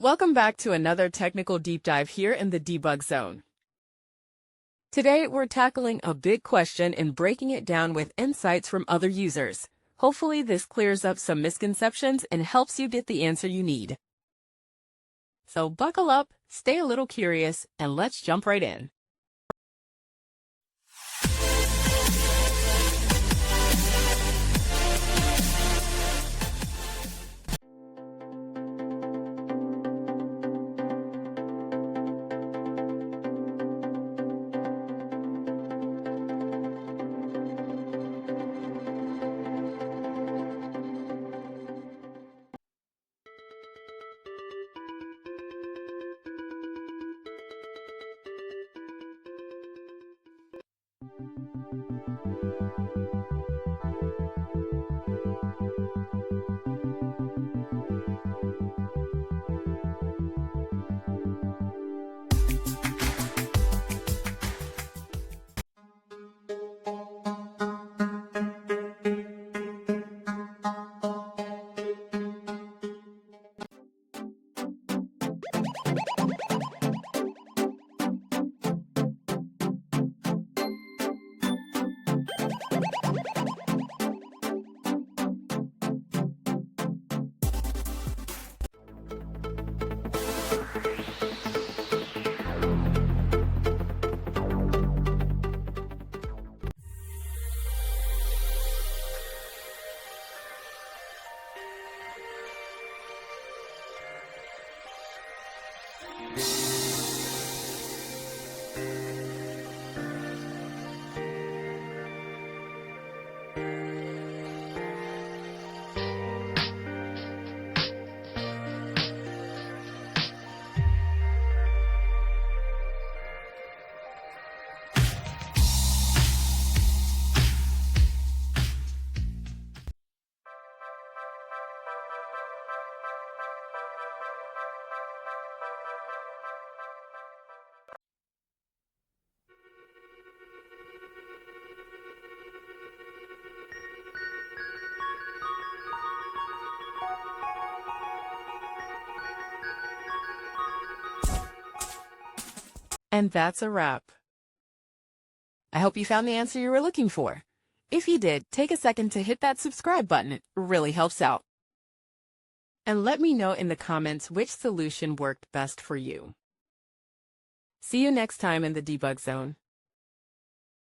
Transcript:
Welcome back to another technical deep dive here in the debug zone. Today, we're tackling a big question and breaking it down with insights from other users. Hopefully, this clears up some misconceptions and helps you get the answer you need. So buckle up, stay a little curious, and let's jump right in. And that's a wrap. I hope you found the answer you were looking for. If you did, take a second to hit that subscribe button. It really helps out. And let me know in the comments which solution worked best for you. See you next time in the debug zone.